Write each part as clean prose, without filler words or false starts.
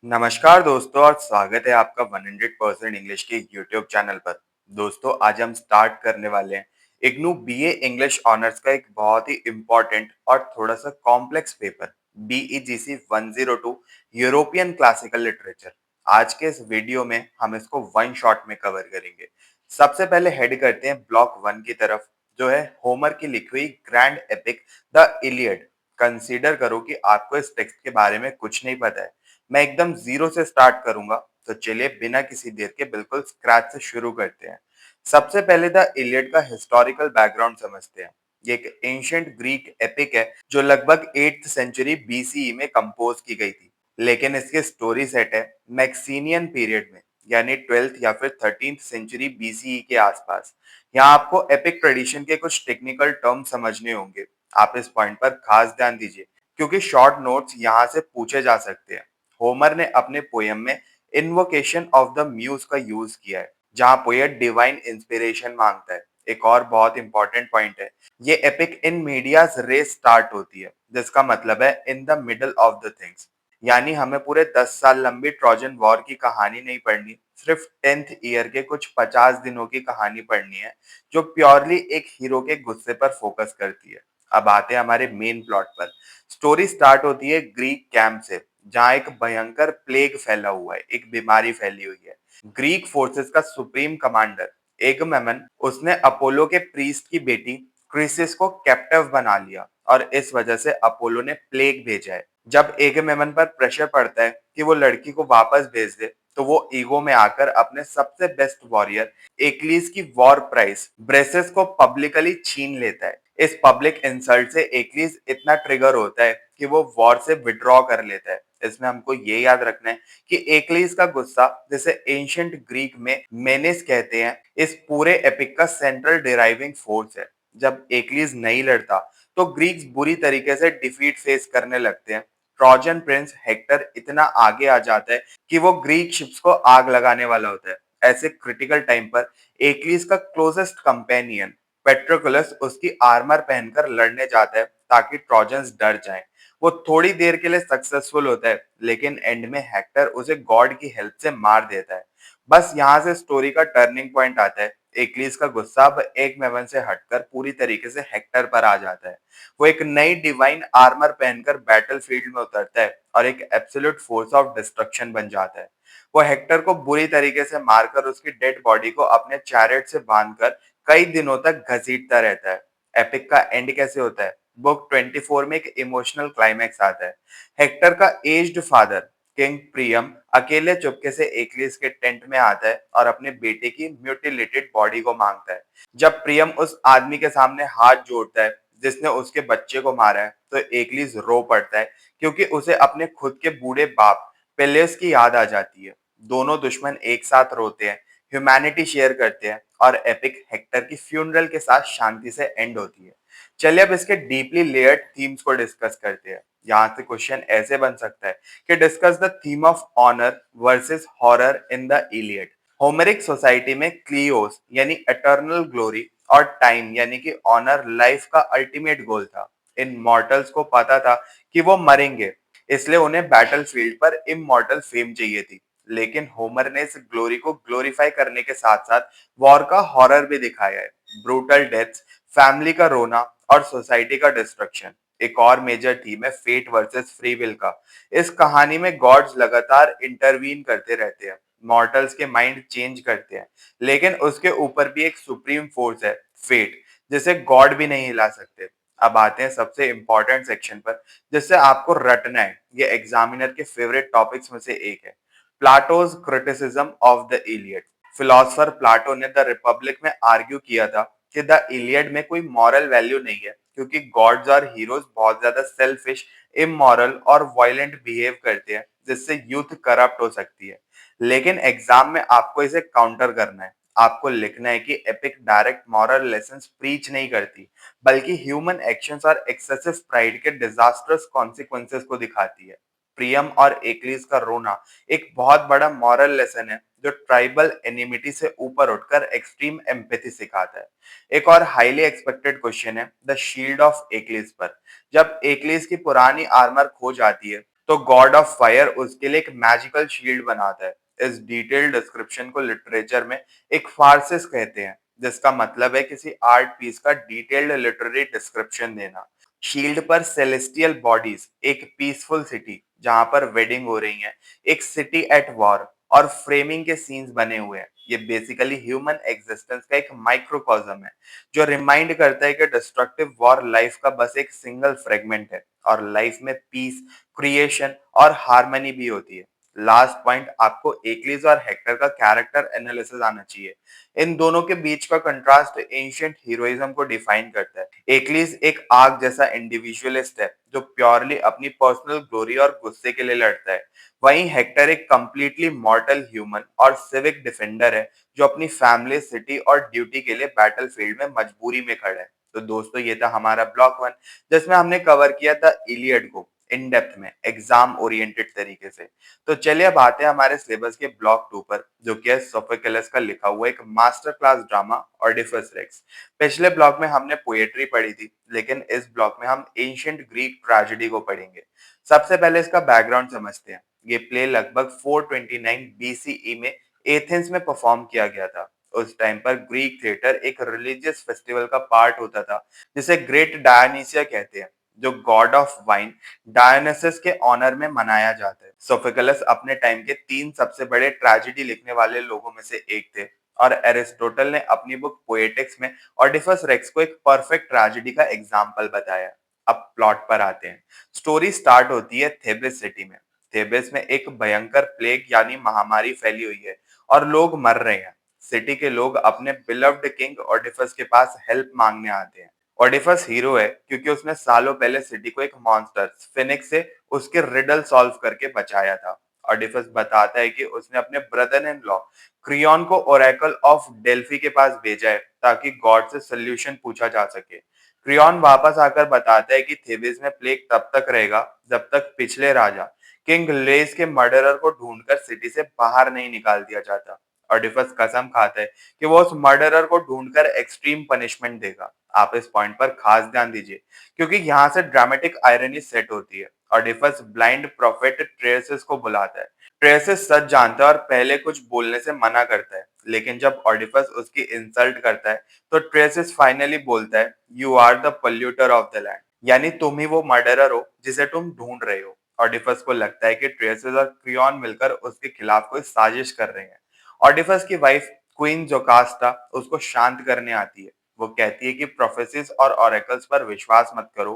नमस्कार दोस्तों और स्वागत है आपका 100% इंग्लिश के यूट्यूब चैनल पर। दोस्तों आज हम स्टार्ट करने वाले हैं इग्नू बीए इंग्लिश ऑनर्स का एक बहुत ही इम्पोर्टेंट और थोड़ा सा complex paper BEGC 102 European classical literature. आज के इस वीडियो में हम इसको वन शॉट में कवर करेंगे। सबसे पहले हेड करते हैं ब्लॉक वन की तरफ, जो है होमर की लिखी हुई grand epic the Iliad. Consider करो कि आपको इस टेक्स्ट के बारे में कुछ नहीं पता है। मैं एकदम जीरो से स्टार्ट करूंगा, तो चलिए बिना किसी देर के बिल्कुल स्क्रैच से शुरू करते हैं। सबसे पहले द इलियड का हिस्टोरिकल बैकग्राउंड समझते हैं। ये एक एंशियंट ग्रीक एपिक है जो लगभग 8th सेंचुरी बीसीई में कंपोज की गई थी, लेकिन इसकी स्टोरी सेट है मैक्सिनियन पीरियड में, यानी 12th या फिर 13th सेंचुरी बीसीई के आसपास। यहाँ आपको एपिक ट्रेडिशन के कुछ टेक्निकल टर्म समझने होंगे। आप इस पॉइंट पर खास ध्यान दीजिए, क्योंकि शॉर्ट नोट्स यहाँ से पूछे जा सकते हैं। होमर ने अपने पोयम में इन्वोकेशन ऑफ द म्यूज का यूज किया है, जहां पोएट डिवाइन इंस्पिरेशन मांगता है। एक और बहुत इंपॉर्टेंट पॉइंट है, ये एपिक इन मीडियाज रेस स्टार्ट होती है, जिसका मतलब है in the middle of the things. यानी हमें पूरे 10 साल लंबी ट्रोजन वॉर की कहानी नहीं पढ़नी, सिर्फ 10th ईयर के कुछ 50 दिनों की कहानी पढ़नी है, जो प्योरली एक हीरो के गुस्से पर फोकस करती है। अब आते हैं हमारे मेन प्लॉट पर। स्टोरी स्टार्ट होती है ग्रीक कैंप से, जहां एक भयंकर प्लेग फैला हुआ है, एक बीमारी फैली हुई है। ग्रीक फोर्सेस का सुप्रीम कमांडर एगमेमन, उसने अपोलो के प्रीस्ट की बेटी क्रिसिस को कैप्टिव बना लिया, और इस वजह से अपोलो ने प्लेग भेजा है। जब एगमेमन पर प्रेशर पड़ता है कि वो लड़की को वापस भेज दे, तो वो ईगो में आकर अपने सबसे बेस्ट वॉरियर एक्लीज की वॉर प्राइज ब्रेसेस को पब्लिकली छीन लेता है। इस पब्लिक इंसल्ट से एक्लीज इतना ट्रिगर होता है कि वो वॉर से विड्रॉ कर लेता है। इसमें हमको ये याद रखना है कि एक्लीज का गुस्सा, जिसे एंशियंट ग्रीक में मेनेस कहते हैं, इस पूरे एपिक का सेंट्रल डिराइविंग फोर्स है। जब एक्लीज नहीं लड़ता, तो ग्रीक्स बुरी तरीके से डिफीट फेस करने लगते हैं। ट्रोजन प्रिंस हेक्टर इतना आगे आ जाता है कि वो ग्रीक शिप्स को आग लगाने वाला होता है। ऐसे क्रिटिकल टाइम पर एक्लीज का क्लोजेस्ट कंपेनियन पेट्रोकुलस उसकी आर्मर पहनकर लड़ने जाता है, ताकि ट्रोजन्स डर जाएं। वो थोड़ी देर के लिए सक्सेसफुल होता है, लेकिन एंड में हेक्टर उसे गॉड की हेल्प से मार देता है। बस यहाँ से स्टोरी का टर्निंग पॉइंट आता है। एक्लीज का गुस्सा अब एक मेवन से हटकर पूरी तरीके से हेक्टर पर आ जाता है। वो एक नई डिवाइन आर्मर पहनकर बैटल फील्ड में उतरता है और एक एब्सोल्यूट फोर्स ऑफ डिस्ट्रक्शन बन जाता है। वो हेक्टर को बुरी तरीके से मारकर उसकी डेड बॉडी को अपने चैरेट से बांधकर कई दिनों तक घसीटता रहता है। एपिक का एंड कैसे होता है? बुक 24 में एक इमोशनल क्लाइमैक्स आता है। हेक्टर का एज्ड फादर किंग प्रियम अकेले चुपके से एक्लिस के टेंट में आता है और अपने बेटे की म्यूटिलेटेड बॉडी को मांगता है। जब प्रियम उस आदमी के सामने हाथ जोड़ता है जिसने उसके बच्चे को मारा है, तो एक्लिस रो पड़ता है, क्योंकि उसे अपने खुद के बूढ़े बाप पेलेस की याद आ जाती है। दोनों दुश्मन एक साथ रोते हैं, ह्यूमैनिटी शेयर करते हैं, और एपिक हेक्टर की फ्यूनरल के साथ शांति से एंड होती है। चलिए अब इसके डीपली लेयर्ड थीम्स को डिस्कस करते हैं। यहाँ से क्वेश्चन ऐसे बन सकता है कि discuss the theme of honour versus horror in the Iliad. Homeric society में क्लियोस यानी एटर्नल ग्लोरी और टाइम यानी कि ऑनर लाइफ का अल्टीमेट गोल था। इन मॉर्टल्स को पता था कि वो मरेंगे, इसलिए उन्हें बैटलफील्ड पर इमॉर्टल फेम चाहिए थी। लेकिन होमर ने इस ग्लोरी को ग्लोरीफाई करने के साथ साथ वॉर का हॉरर भी दिखाया है। ब्रूटल डेथ्स, फैमिली का रोना, और सोसाइटी का डिस्ट्रक्शन। एक और मेजर थीम है फेट वर्सेस फ्री विल का। इस कहानी में गॉड्स लगातार इंटरवीन करते रहते हैं, मॉर्टल्स के माइंड चेंज करते हैं, लेकिन उसके ऊपर भी एक सुप्रीम फोर्स है, फेट, जिसे गॉड भी नहीं हिला सकते। अब आते हैं सबसे इंपॉर्टेंट सेक्शन पर, जिससे आपको रटना है। ये एग्जामिनर के फेवरेट टॉपिक्स में से एक है, Plato's criticism of the Iliad. Philosopher Plato ने द रिपब्लिक में आर्ग्यू किया था कि द इलियड में कोई मॉरल वैल्यू नहीं है, क्योंकि गॉड्स और हीरोज बहुत ज्यादा सेल्फिश, इमोरल और वायलेंट बिहेव करते हैं, जिससे यूथ करप्ट हो सकती है। लेकिन एग्जाम में आपको इसे काउंटर करना है। आपको लिखना है कि epic direct moral lessons preach नहीं करती, बल्कि ह्यूमन एक्शंस और एक्सेसिव प्राइड के डिजास्टर्स कॉन्सिक्वेंसेस को दिखाती है। प्रियम और एक्लीज का रोना एक बहुत बड़ा मॉरल लेसन है, जो ट्राइबल एनिमिटी से ऊपर उठकर एक्सट्रीम एम्पैथी सिखाता है। एक और हाईली एक्सपेक्टेड क्वेश्चन है द शील्ड ऑफ एक्लीज पर। जब एक्लीज की पुरानी आर्मर खो जाती है, तो गॉड ऑफ फायर उसके लिए एक मैजिकल शील्ड बनाता है। इस डिटेल्ड डिस्क्रिप्शन को लिटरेचर में एक फार्सिस कहते हैं, जिसका मतलब है किसी आर्ट पीस का डिटेल्ड लिटरेरी डिस्क्रिप्शन देना। शील्ड पर सेलेस्टियल बॉडीज, एक पीसफुल सिटी जहां पर वेडिंग हो रही है, एक सिटी एट वॉर और फ्रेमिंग के सीन्स बने हुए हैं। ये बेसिकली ह्यूमन एग्जिस्टेंस का एक माइक्रोकॉज्म है, जो रिमाइंड करता है कि डिस्ट्रक्टिव वॉर लाइफ का बस एक सिंगल फ्रेगमेंट है और लाइफ में पीस, क्रिएशन और हार्मनी भी होती है। लास्ट पॉइंट, आपको एक्लिस और हेक्टर का कैरेक्टर एनालिसिस आना चाहिए। इन दोनों के बीच का कंट्रास्ट एंशिएंट हीरोइज्म को डिफाइन करता है। एक्लिस एक आग जैसा इंडिविजुअलिस्ट है जो प्योरली अपनी पर्सनल ग्लोरी और गुस्से के लिए लड़ता है। वहीं हेक्टर एक कंप्लीटली मॉर्टल ह्यूमन और सिविक डिफेंडर है जो अपनी फैमिली, सिटी और ड्यूटी के लिए बैटलफील्ड में मजबूरी में खड़ा है। तो दोस्तों, ये था हमारा ब्लॉक वन, जिसमें हमने कवर किया था इलियड को इन डेप्थ में, एग्जाम ओरिएंटेड तरीके से। तो चलिए अब आते हैं हमारे सिलेबस के ब्लॉक टू पर, जो कि है सोफोक्लेस का लिखा हुआ एक master class drama Oedipus Rex. पिछले ब्लॉक में हमने पोएट्री पढ़ी थी, लेकिन इस ब्लॉक में हम एंशिएंट ग्रीक ट्रेजेडी को पढ़ेंगे। सबसे पहले इसका बैकग्राउंड समझते हैं। ये प्ले लगभग 429 बीसीई में एथेंस में परफॉर्म किया गया था। उस टाइम पर ग्रीक थिएटर एक रिलीजियस फेस्टिवल का पार्ट होता था, जिसे ग्रेट डायनीसिया कहते हैं, जो गॉड ऑफ वाइन डायनासिस के ऑनर में मनाया जाता है। सोफोक्लेस अपने टाइम के तीन सबसे बड़े ट्रेजेडी लिखने वाले लोगों में से एक थे, और एरिस्टोटल ने अपनी बुक पोएटिक्स में ऑडिपस रेक्स को एक परफेक्ट ट्रेजेडी का एग्जाम्पल बताया। अब प्लॉट पर आते हैं। स्टोरी स्टार्ट होती है थेबिस सिटी में। थेबिस में एक भयंकर प्लेग यानी महामारी फैली हुई है और लोग मर रहे हैं। सिटी के लोग अपने बिलव्ड किंग ऑडिपस के पास हेल्प मांगने आते हैं। ऑडिपस हीरो है क्योंकि उसने सालों पहले सिटी को एक मॉन्स्टर फिनिक्स से उसके रिडल सॉल्व करके बचाया था। ऑडिपस बताता है कि उसने अपने ब्रदर इन लॉ क्रियन को ओरेकल ऑफ डेल्फी के पास भेजा है ताकि गॉड से सोल्यूशन पूछा जा सके। क्रियन वापस आकर बताता है कि थेबिस में प्लेग तब तक रहेगा जब तक पिछले राजा किंग लेस के मर्डरर को ढूंढकर सिटी से बाहर नहीं निकाल दिया जाता। ऑडिपस कसम खाता है कि वो उस मर्डरर को ढूंढकर एक्सट्रीम पनिशमेंट देगा। आप इस पॉइंट पर खास ध्यान दीजिए, क्योंकि यहाँ से ड्रामेटिक आयरनी सेट होती है। ऑडिपस ब्लाइंड प्रोफेट ट्रेसिस को बुलाता है। ट्रेसिस सच जानता है और पहले कुछ बोलने से मना करता है, लेकिन जब ऑडिपस उसकी इंसल्ट करता है तो ट्रेसिस फाइनली बोलता है, you are the polluter of the land, यानी तुम ही वो मर्डरर हो जिसे तुम ढूंढ रहे हो। ऑडिपस को लगता है कि ट्रेसिस और क्रियन मिलकर उसके खिलाफ कोई साजिश कर रहे हैं। ऑडिपस की वाइफ क्वीन जोकास्टा उसको शांत करने आती है। वो कहती है कि प्रोफेसीज और ऑरेकल्स पर विश्वास मत करो।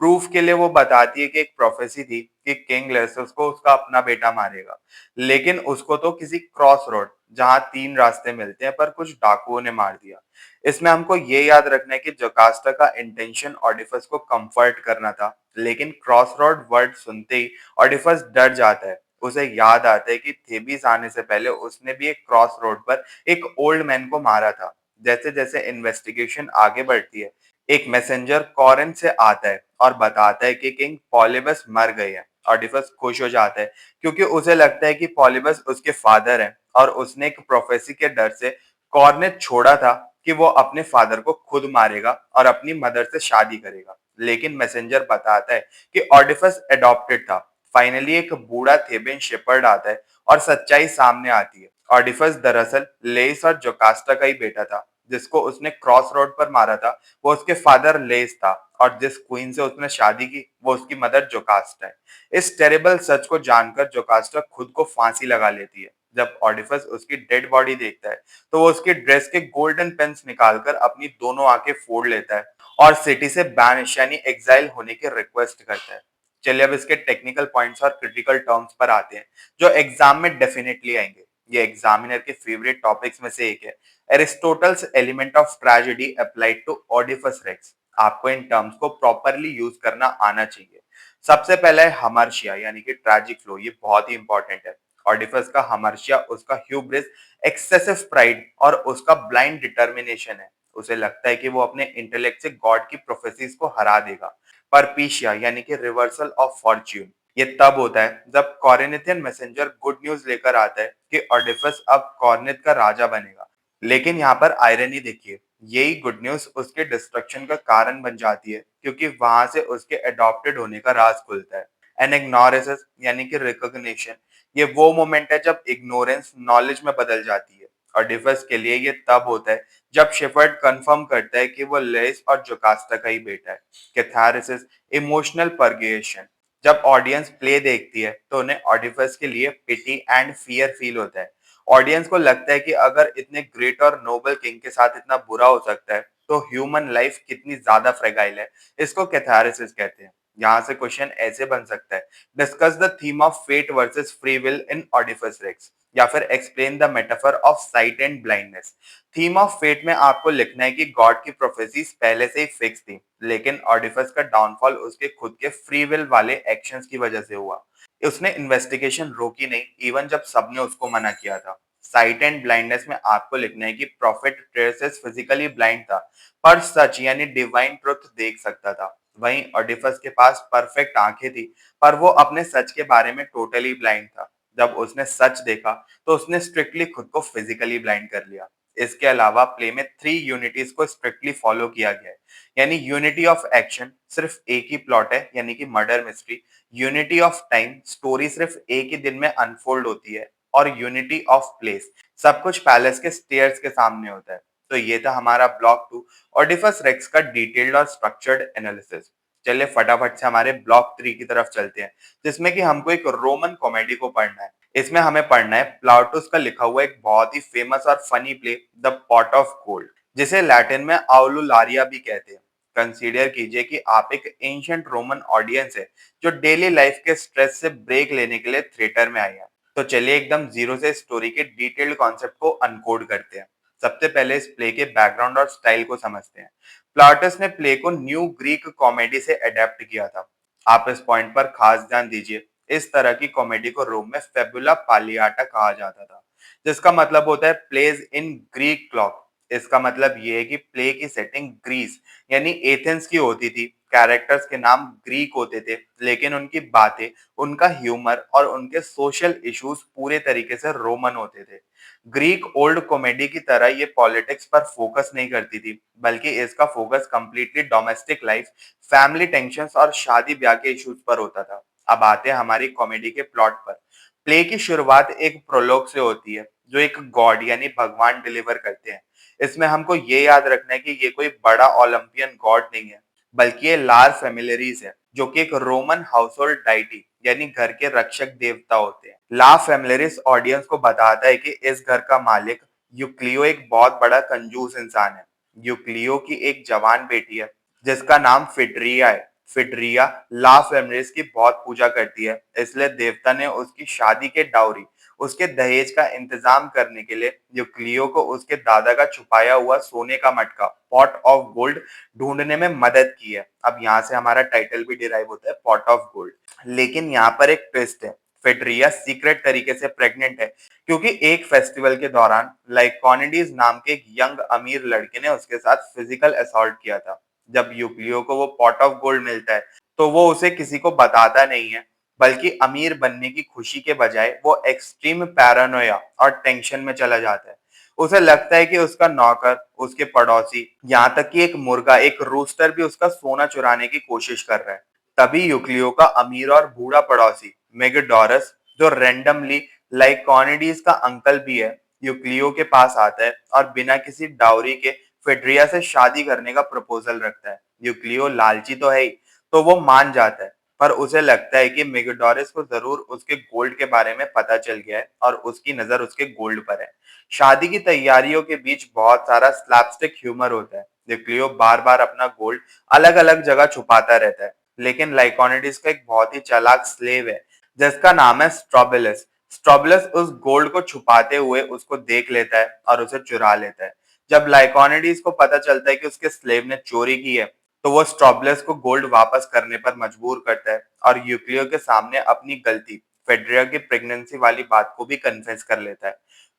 प्रूफ के लिए वो बताती है कि एक प्रोफेसी थी कि किंग लेसस को उसका अपना बेटा मारेगा, लेकिन उसको तो किसी क्रॉस रोड जहां तीन रास्ते मिलते हैं पर कुछ डाकुओं ने मार दिया। इसमें हमको ये याद रखना है कि जोकास्टा का इंटेंशन ऑडिपस को कंफर्ट करना था, लेकिन क्रॉस रोड वर्ड सुनते ही ऑडिपस डर जाता है। उसे याद आता है कि थेबिस आने से पहले उसने भी एक क्रॉस रोड पर एक ओल्ड मैन को मारा था। जैसे जैसे इन्वेस्टिगेशन आगे बढ़ती है, एक मैसेंजर कॉरिन्थ से आता है और बताता है कि किंग पॉलिबस मर गए हैं। ऑडिपस खुश हो जाता है क्योंकि उसे लगता है कि पॉलिबस उसके फादर हैं और उसने एक प्रोफेसी के डर से कॉर्नेथ छोड़ा था कि वो अपने फादर को खुद मारेगा और अपनी मदर से शादी करेगा। लेकिन मैसेंजर बताता है कि ऑडिपस एडॉप्टेड था। फाइनली एक बूढ़ा थेबियन शेपर्ड आता है और सच्चाई सामने आती है। ऑडिपस दरअसल लेस और जोकास्टा का ही बेटा था। जिसको उसने क्रॉस रोड पर मारा था वो उसके फादर लेस था, और जिस क्वीन से उसने शादी की वो उसकी मदर जोकास्टा है। इस टेरेबल सच को जानकर जोकास्टा खुद को फांसी लगा लेती है। जब ऑडिपस उसकी डेड बॉडी देखता है तो वो उसकी ड्रेस के गोल्डन पेन्स निकालकर अपनी दोनों आंखें फोड़ लेता है और सिटी से बैनिश यानी एग्जाइल होने की रिक्वेस्ट करता है। चलिए अब इसके टेक्निकल पॉइंट्स और क्रिटिकल टर्म्स पर आते हैं, जो एग्जाम में डेफिनेटली आएंगे। ये एग्जामिनर के फेवरेट टॉपिक्स में से एक है। Aristotle's element of tragedy applied to Oedipus Rex. आपको इन टर्म्स को प्रॉपरली यूज करना आना चाहिए। सबसे पहला है हमर्शिया यानी कि ट्रैजिक फ्लो। ये बहुत ही इंपॉर्टेंट है। ऑडिपस का हमर्शिया उसका ह्यूब्रिस, एक्सेसिव प्राइड और उसका ब्लाइंड डिटर्मिनेशन है। उसे लगता है कि वो अपने इंटेलेक्ट से गॉड की प्रोफेसीज को हरा देगा। परपीशिया यानी कि रिवर्सल ऑफ फॉर्च्यून। ये तब होता है जब कॉरिन्थियन मैसेंजर गुड न्यूज लेकर आता है कि ऑडिपस अब कॉर्निथ का राजा बनेगा। लेकिन यहाँ पर आयरनी देखिए, यही गुड न्यूज उसके डिस्ट्रक्शन का कारण बन जाती है, क्योंकि वहां से उसके अडॉप्टेड होने का राज खुलता है। एंड इग्नोरेंस यानी कि रिकॉग्निशन, ये वो मोमेंट है जब इग्नोरेंस नॉलेज में बदल जाती है। ऑडिफस के लिए ये तब होता है जब शेफर्ड कंफर्म करता है कि वो लेस और जोकास्टा का ही बेटा है। कैथारसिस, इमोशनल परगेशन, जब ऑडियंस प्ले देखती है तो उन्हें ऑडिफस के लिए पिटी एंड फियर फील होता है। ऑडियंस को लगता है कि अगर इतने ग्रेट और नोबल किंग के साथ इतना बुरा हो सकता है तो ह्यूमन लाइफ कितनी ज्यादा फ्रेगाइल है। इसको कैथारसिस कहते हैं। यहाँ से क्वेश्चन ऐसे बन सकता है, discuss the theme of fate versus free will in Oedipus Rex, या फिर explain the metaphor of sight and blindness. Theme of fate में आपको लिखना है कि गॉड की प्रोफेसीज पहले से ही फिक्स थी, लेकिन ऑडिफस का डाउनफॉल उसके खुद के फ्री विल वाले एक्शंस की वजह से हुआ। उसने इन्वेस्टिगेशन रोकी नहीं, इवन जब सबने उसको मना किया था। साइट एंड ब्लाइंडनेस में आपको लिखना है कि प्रॉफिट ट्रेसेस फिजिकली ब्लाइंड था, पर सच यानी डिवाइन ट्रुथ देख सकता था। वहीं ऑडिफस के पास परफेक्ट आंखें थी, पर वो अपने सच के बारे में टोटली ब्लाइंड था। जब उसने सच देखा तो उसने स्ट्रिक्टली खुद को फिजिकली ब्लाइंड कर लिया। इसके अलावा प्ले में 3 यूनिटीज को स्ट्रिक्टली फॉलो किया गया है, यानी यूनिटी ऑफ एक्शन, सिर्फ एक ही प्लॉट है यानी कि murder mystery. Unity of time, story सिर्फ एक ही दिन में अनफोल्ड होती है। और यूनिटी ऑफ प्लेस, सब कुछ पैलेस के स्टेयर्स के सामने होता है। तो ये था हमारा ब्लॉक 2, ऑडिफस रेक्स का डिटेल्ड और स्ट्रक्चर्ड एनालिसिस। चलिए फटाफट से हमारे ब्लॉक 3 की तरफ चलते हैं, जिसमें कि हमको एक रोमन कॉमेडी को पढ़ना है। इसमें हमें पढ़ना है प्लाटूस का लिखा हुआ एक बहुत ही फेमस और funny play, the pot of gold, जिसे लैटिन में आउलुलारिया भी कहते हैं। कंसीडर कीजिए कि आप एक एंशियंट रोमन ऑडियंस है जो डेली लाइफ के स्ट्रेस से ब्रेक लेने के लिए थिएटर में आई है। तो चलिए एकदम जीरो से स्टोरी के डिटेल्ड कॉन्सेप्ट को अनकोड करते हैं। सबसे पहले इस प्ले के बैकग्राउंड और स्टाइल को समझते हैं। प्लाटस ने प्ले को न्यू ग्रीक कॉमेडी से अडेप्ट किया था। आप इस पॉइंट पर खास ध्यान दीजिए। इस तरह की कॉमेडी को रोम में फेबुला पालियाटा कहा जाता था, जिसका मतलब होता है प्लेज इन ग्रीक क्लॉक। इसका मतलब ये है कि प्ले की सेटिंग ग्रीस यानी एथेंस की होती थी। कैरेक्टर्स के नाम ग्रीक होते थे, लेकिन उनकी बातें, उनका ह्यूमर और उनके सोशल इश्यूज पूरे तरीके से रोमन होते थे। ग्रीक ओल्ड कॉमेडी की तरह ये पॉलिटिक्स पर फोकस नहीं करती थी, बल्कि इसका focus completely domestic life, family tensions और शादी ब्याह के इश्यूज पर होता था। अब आते हैं हमारी कॉमेडी के प्लॉट पर। प्ले की शुरुआत एक प्रोलॉग से होती है, जो एक गॉड यानी भगवान डिलीवर करते हैं। इसमें हमको ये याद रखना है कि ये कोई बड़ा ओलंपियन गॉड नहीं है, बल्कि ये लार फेमिलरीज है, जो कि एक रोमन हाउस होल्ड डाइटी यानी घर के रक्षक देवता होते हैं। ला फेमिलरीज ऑडियंस को बताता है कि इस घर का मालिक यूक्लियो एक बहुत बड़ा कंजूस इंसान है। यूक्लियो की एक जवान बेटी है जिसका नाम फिड्रिया है। फिड्रिया ला फेमिलिस की बहुत पूजा करती है, इसलिए देवता ने उसकी शादी के डाउरी, उसके दहेज का इंतजाम करने के लिए यूक्लियो को उसके दादा का छुपाया हुआ सोने का मटका, पॉट ऑफ गोल्ड, ढूंढने में मदद की है। अब यहाँ से हमारा टाइटल भी डिराइव होता है, पॉट ऑफ गोल्ड। लेकिन यहाँ पर एक ट्विस्ट है। फेड्रिया सीक्रेट तरीके से प्रेग्नेंट है, क्योंकि एक फेस्टिवल के दौरान लाइकोनिडीज नाम के एक यंग अमीर लड़के ने उसके साथ फिजिकल असॉल्ट किया था। जब यूक्लियो को वो पॉट ऑफ गोल्ड मिलता है तो वो उसे किसी को बताता नहीं है, बल्कि अमीर बनने की खुशी के बजाय वो एक्सट्रीम पैरानोया और टेंशन में चला जाता है। उसे लगता है कि उसका नौकर, उसके पड़ोसी, यहाँ तक कि एक मुर्गा, एक रूस्टर भी उसका सोना चुराने की कोशिश कर रहा है। तभी यूक्लियो का अमीर और बूढ़ा पड़ोसी मेगाडोरस, जो रैंडमली लाइकोनिडीज का अंकल भी है, यूक्लियो के पास आता है और बिना किसी डाउरी के फेड्रिया से शादी करने का प्रपोजल रखता है। यूक्लियो लालची तो है ही, तो वो मान जाता है, पर उसे लगता है कि मेगाडोरस को जरूर उसके गोल्ड के बारे में पता चल गया है और उसकी नजर उसके गोल्ड पर है। शादी की तैयारियों के बीच बहुत सारा स्लैपस्टिक ह्यूमर होता है। यूक्लियो बार बार अपना गोल्ड अलग अलग जगह छुपाता रहता है, लेकिन लाइकोनिडीज का एक बहुत ही चालाक स्लेव है जिसका नाम है स्ट्रोबिलस। स्ट्रोबिलस उस गोल्ड को छुपाते हुए उसको देख लेता है और उसे चुरा लेता है। जब लाइकोनिडीज को पता चलता है कि उसके स्लेव ने चोरी की है, तो वो स्ट्रोबिलस को गोल्ड वापस करने पर मजबूर करता है और यूक्लियो के सामने अपनी गलती, फेड्रिया की प्रेगनेंसी वाली बात को भी कन्फेस कर लेता है।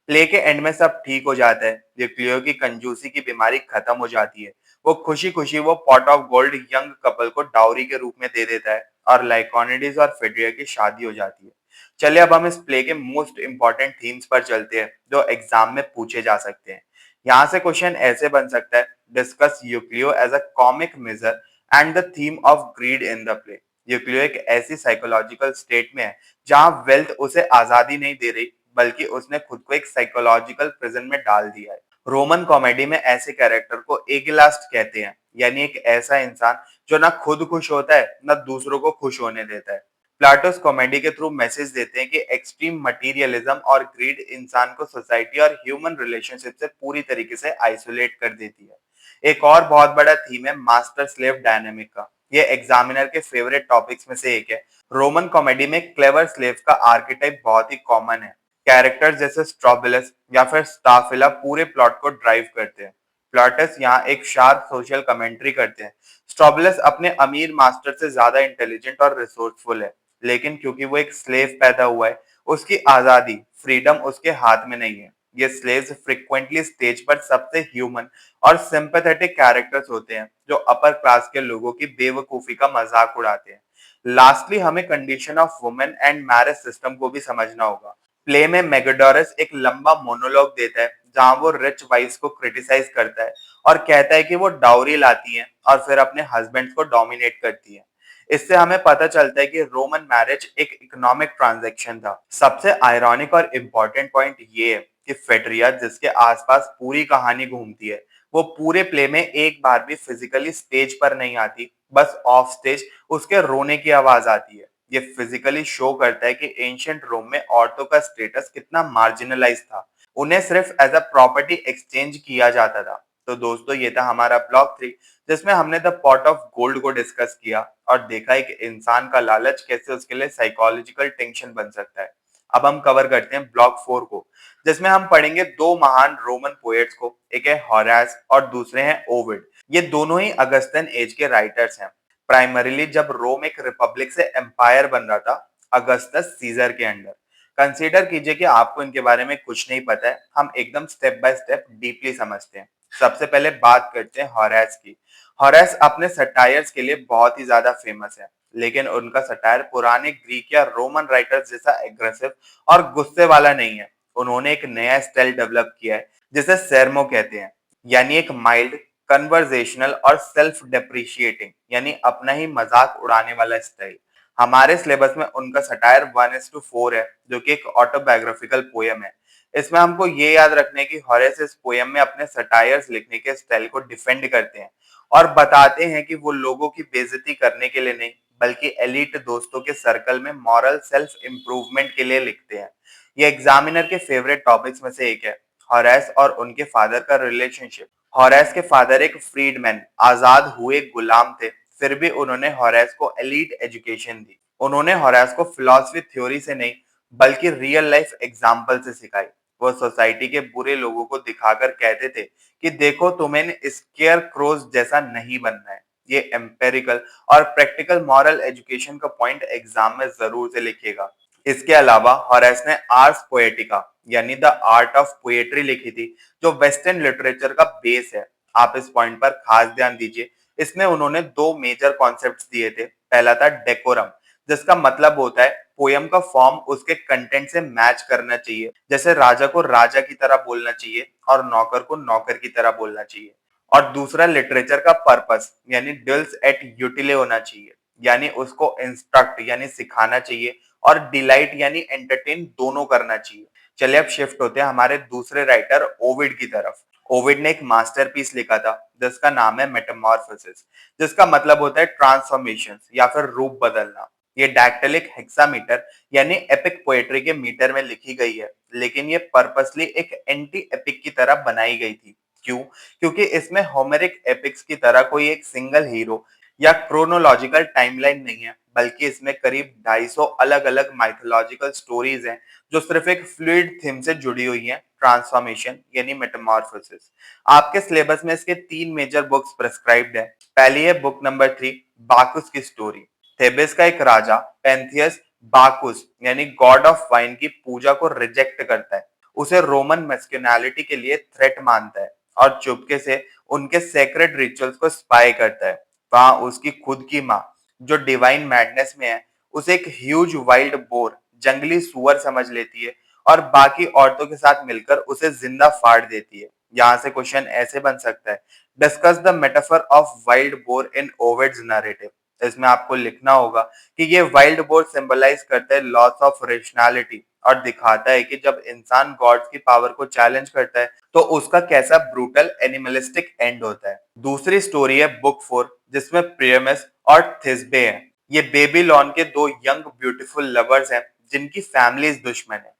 प्ले के एंड में सब ठीक हो जाता है। यूक्लियो की कंजूसी की बीमारी खत्म हो जाती है। वो खुशी खुशी वो pot of gold young couple को डाउरी के रूप में दे देता है और लाइकोनिडीज और फेड्रिया की शादी हो जाती है। चलिए अब हम इस प्ले के मोस्ट इंपॉर्टेंट थीम्स पर चलते हैं, जो एग्जाम में पूछे जा सकते हैं। यहाँ से क्वेश्चन ऐसे बन सकता है, discuss Euclio as a comic miser and the theme of greed in the play. Euclio एक ऐसी साइकोलॉजिकल स्टेट में है जहां वेल्थ उसे आजादी नहीं दे रही, बल्कि उसने खुद को एक साइकोलॉजिकल प्रिजन में डाल दिया है। रोमन कॉमेडी में ऐसे कैरेक्टर को एगिलास्ट कहते हैं, यानी एक ऐसा इंसान जो ना खुद खुश होता है ना दूसरों को खुश होने देता है। प्लाटोस कॉमेडी के थ्रू मैसेज देते हैं कि एक्सट्रीम मटीरियलिज्म और ग्रीड इंसान को सोसाइटी और ह्यूमन रिलेशनशिप से पूरी तरीके से आइसोलेट कर देती है। एक और बहुत बड़ा थीम है मास्टर स्लेव डायनेमिक का। ये एग्जामिनर के फेवरेट टॉपिक्स में से एक है। रोमन कॉमेडी में क्लेवर स्लेव का आर्केटाइप बहुत ही कॉमन है। कैरेक्टर्स जैसे स्ट्रॉबिलस या फिर स्टाफिला पूरे प्लॉट को ड्राइव करते हैं। प्लॉटस यहाँ एक शार्प सोशल कमेंट्री करते हैं। स्ट्रॉबिलस अपने अमीर मास्टर से ज्यादा इंटेलिजेंट और रिसोर्सफुल है, लेकिन क्योंकि वो एक स्लेव पैदा हुआ है, उसकी आजादी, फ्रीडम उसके हाथ में नहीं है। ये स्लेव्स फ्रीक्वेंटली स्टेज पर सबसे ह्यूमन और सिंपैथेटिक कैरेक्टर्स होते हैं, जो अपर क्लास के लोगों की बेवकूफी का मजाक उड़ाते हैं। लास्टली हमें condition of women and marriage system को भी समझना होगा। प्ले में मेगाडोरस एक लंबा मोनोलॉग देता है जहां वो रिच वाइफ्स को क्रिटिसाइज करता है और कहता है कि वो डाउरी लाती हैं और फिर अपने हस्बैंड्स को डोमिनेट करती हैं। इससे हमें पता चलता है कि रोमन मैरिज एक इकोनॉमिक ट्रांजैक्शन था। सबसे आयरॉनिक और इम्पोर्टेंट पॉइंट ये है कि फेड्रिया, जिसके आसपास पूरी कहानी घूमती है, वो पूरे प्ले में एक बार भी फिजिकली स्टेज पर नहीं आती, बस ऑफ स्टेज उसके रोने की आवाज आती है। ये फिजिकली शो करता है कि एंशियंट रोम में औरतों का स्टेटस कितना मार्जिनलाइज था। उन्हें सिर्फ एज अ प्रॉपर्टी एक्सचेंज किया जाता था। तो दोस्तों, ये था हमारा ब्लॉग 3, जिसमें हमने द पॉट ऑफ गोल्ड को डिस्कस किया और देखा है कि इंसान का लालच कैसे उसके लिए साइकोलॉजिकल टेंशन बन सकता है। अब हम कवर करते हैं ब्लॉग 4 को, जिसमें हम पढ़ेंगे दो महान रोमन पोएट्स को। एक है होरास और दूसरे हैं ओविड। ये दोनों ही अगस्तियन एज के राइटर्स हैं। प्राइमरीली जब रोम एक रिपब्लिक से एम्पायर बन रहा था, अगस्टस सीजर के अंडर। कंसीडर कीजिए कि आपको इनके बारे में कुछ नहीं पता है। हम एकदम स्टेप बाय स्टेप डीपली समझते हैं। सबसे पहले बात करते हैं होरास की। होरास अपने सटायर्स के लिए बहुत ही ज्यादा फेमस है, लेकिन उनका सटायर पुराने ग्रीक या रोमन राइटर्स जैसा एग्रेसिव और गुस्से वाला नहीं है। उन्होंने एक नया स्टाइल डेवलप किया है, जिसे सेर्मो कहते हैं, यानी एक माइल्ड, कन्वर्जेशनल और सेल्फ डेप्रिशिएटिंग, यानी अपना ही मजाक उड़ाने वाला स्टाइल। हमारे सिलेबस में उनका सटायर 1:4 है, जो कि एक ऑटोबायोग्राफिकल पोयम है। इसमें हमको ये याद रखना है कि हॉरेस इस पोयम में अपने सटायर्स लिखने के स्टाइल को डिफेंड करते हैं और बताते हैं कि वो लोगों की बेइज्जती करने के लिए नहीं, बल्कि एलिट दोस्तों के सर्कल में मॉरल सेल्फ इम्प्रूवमेंट के लिए लिखते हैं। ये एग्जामिनर के फेवरेट टॉपिक्स में से एक है, हॉरेस और उनके फादर का रिलेशनशिप। हॉरेस के फादर एक फ्रीडमैन, आजाद हुए गुलाम थे, फिर भी उन्होंने हॉरेस को एलीट एजुकेशन दी। उन्होंने हॉरेस को फिलॉसफी थ्योरी से नहीं, बल्कि रियल लाइफ एग्जाम्पल से सिखाई। वो सोसाइटी के बुरे लोगों को दिखाकर कहते थे कि देखो, तुम्हें स्केयर क्रोज जैसा नहीं बनना है। ये एम्पेरिकल और प्रैक्टिकल मॉरल एजुकेशन का पॉइंट एग्जाम में जरूर से लिखिएगा। इसके अलावा हॉरेस ने आर्स पोएटिका, यानी द आर्ट ऑफ पोएट्री लिखी थी, जो वेस्टर्न लिटरेचर का बेस है। आप इस पॉइंट पर खास ध्यान दीजिए। इसमें उन्होंने दो मेजर कॉन्सेप्ट्स दिए थे। पहला था डेकोरम, जिसका मतलब होता है पोयम का फॉर्म उसके कंटेंट से मैच करना चाहिए। जैसे राजा को राजा की तरह बोलना चाहिए और नौकर को नौकर की तरह बोलना चाहिए। और दूसरा लिटरेचर का पर्पस, यानी डिल्स एट यूटिले होना चाहिए, यानी उसको इंस्ट्रक्ट यानी सिखाना चाहिए और डिलाइट यानी एंटरटेन दोनों करना चाहिए। चलिए अब शिफ्ट होते हैं हमारे दूसरे राइटर ओविड की तरफ। ओविड ने एक मास्टरपीस लिखा था जिसका नाम है मेटामॉर्फोसिस, जिसका मतलब होता है ट्रांसफॉर्मेशन या फिर रूप बदलना। ये डैक्टिलिक हेक्सामीटर यानी एपिक पोएट्री के मीटर में लिखी गई है, लेकिन ये पर्पसली एक एंटी एपिक की तरह बनाई गई थी। क्यों? क्योंकि इसमें होमेरिक एपिक्स की तरह कोई एक सिंगल हीरो या क्रोनोलॉजिकल टाइमलाइन नहीं है, बल्कि इसमें करीब 250 अलग-अलग माइथोलॉजिकल स्टोरीज हैं, जो सिर्फ एक फ्लूइड थीम से जुड़ी हुई हैं, ट्रांसफॉर्मेशन यानी मेटामॉर्फोसिस। आपके सिलेबस में इसके 3 मेजर बुक्स प्रिस्क्राइब्ड है। पहली है बुक नंबर 3, बाकुस की स्टोरी। थेबिस का एक राजा पेंथियस बाकुस यानी गॉड ऑफ वाइन की पूजा को रिजेक्ट करता है, उसे रोमन मैस्कुलिनिटी के लिए थ्रेट मानता है और चुपके से उनके सेक्रेड रिचुअल्स को स्पाई करता है। वहां उसकी खुद की माँ, जो डिवाइन मैडनेस में है, उसे एक ह्यूज वाइल्ड बोर, जंगली सुअर समझ लेती है और बाकी औरतों के साथ मिलकर उसे जिंदा फाड़ देती है। यहाँ से क्वेश्चन ऐसे बन सकता है, discuss the metaphor of wild boar in Ovid's narrative. इसमें आपको लिखना होगा कि ये वाइल्ड बोर सिंबलाइज करता है लॉस ऑफ रेशनैलिटी और दिखाता है कि जब इंसान गॉड्स की पावर को चैलेंज करता है तो उसका कैसा ब्रूटल एनिमलिस्टिक एंड होता है। दूसरी स्टोरी है बुक 4, जिसमें प्रियमिस और थिस्बे हैं। ये बेबीलोन के दो यंग ब्यूटीफुल लवर्स हैं जिनकी फैमिलीज दुश्मन है।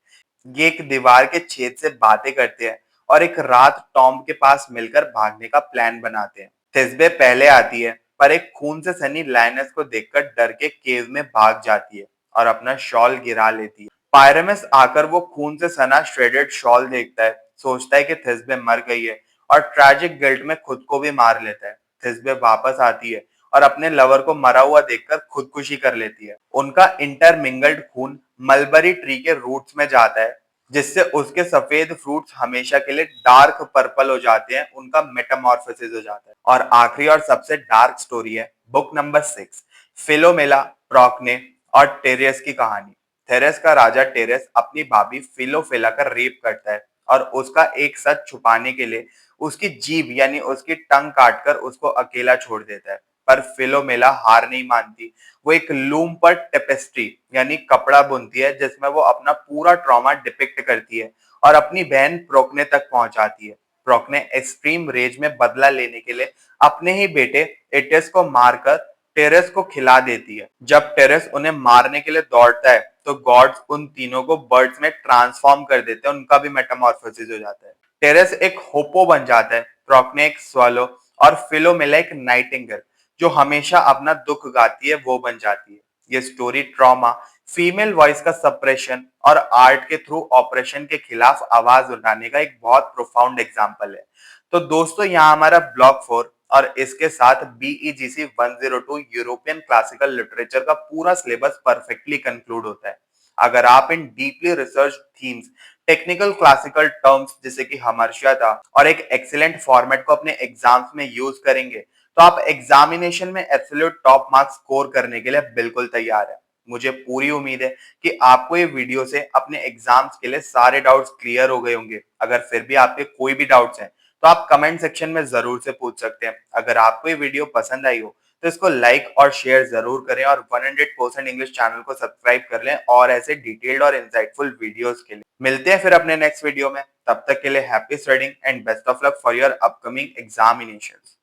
ये एक दीवार के छेद से बातें करते हैं और एक रात टॉम के पास मिलकर भागने का प्लान बनाते हैं। थिस्बे पहले आती है, पर एक खून से सनी लायनस को देखकर डर के केव में भाग जाती है और अपना शॉल गिरा लेती है। पायरेमिस आकर वो खून से सना श्रेडेड शॉल देखता है, सोचता है कि थिस्बे मर गई है और ट्रैजिक गिल्ट में खुद को भी मार लेता है। थिस्बे वापस आती है और अपने लवर को मरा हुआ देखकर खुदकुशी कर लेती है। उनका इंटरमिंगल्ड खून मलबरी ट्री के रूट्स में जाता है, जिससे उसके सफेद फ्रूट्स हमेशा के लिए डार्क पर्पल हो जाते हैं, उनका मेटामॉर्फोसिस हो जाता है। और आखिरी और सबसे डार्क स्टोरी है बुक नंबर 6, फिलोमेला, प्रोक्ने और टेरेस की कहानी। थेरेस का राजा टेरेस अपनी भाभी फिलोफेला का रेप करता है और उसका एक सच छुपाने के लिए उसकी जीभ यानी उसकी टंग काटकर उसको अकेला छोड़ देता है। पर फिलोमेला हार नहीं मानती। वो एक लूम पर टेपेस्ट्री यानी कपड़ा बुनती है, जिसमें वो अपना पूरा ट्रॉमा डिपिक्ट करती है और अपनी बहन प्रोक्ने तक पहुंचाती है। प्रोक्ने एक्सट्रीम रेज में बदला लेने के लिए अपने ही बेटे एटिस को मारकर टेरेस को खिला देती है। जब टेरेस उन्हें मारने के लिए दौड़ता है तो गॉड्स उन तीनों को बर्ड्स में ट्रांसफॉर्म कर देते हैं, उनका भी मेटामॉर्फोसिस हो जाता है। टेरेस एक होपो बन जाता है, प्रोक्ने एक स्वालो और फिलोमेला एक नाइटिंगेल जो हमेशा अपना दुख गाती है वो बन जाती है। ये स्टोरी ट्रॉमा, फीमेल वॉइस का सप्रेशन और आर्ट के थ्रू ऑपरेशन के खिलाफ आवाज उठाने का एक बहुत प्रोफाउंड एग्जाम्पल है। तो दोस्तों यहाँ हमारा ब्लॉक 4 और इसके साथ बीईजीसी 102 यूरोपियन क्लासिकल लिटरेचर का पूरा सिलेबस परफेक्टली कंक्लूड होता है। अगर आप in deeply research themes, technical classical terms जैसे कि हमार्शिया था और एक एक्सीलेंट फॉर्मेट को अपने एग्जाम्स में यूज करेंगे तो आप एग्जामिनेशन में एब्सोल्यूट टॉप मार्क्स स्कोर करने के लिए बिल्कुल तैयार है। मुझे पूरी उम्मीद है कि आपको ये वीडियो से अपने एग्जाम्स के लिए सारे डाउट्स क्लियर हो गए होंगे। अगर फिर भी आपके कोई भी डाउट्स हैं तो आप कमेंट सेक्शन में जरूर से पूछ सकते हैं। अगर आपको ये वीडियो पसंद आई हो तो इसको लाइक और शेयर जरूर करें और 100% इंग्लिश चैनल को सब्सक्राइब कर लें और ऐसे डिटेल्ड और इंसाइटफुल वीडियोस के लिए। मिलते हैं फिर अपने नेक्स्ट वीडियो में, तब तक के लिए happy studying and best of luck for your upcoming examinations.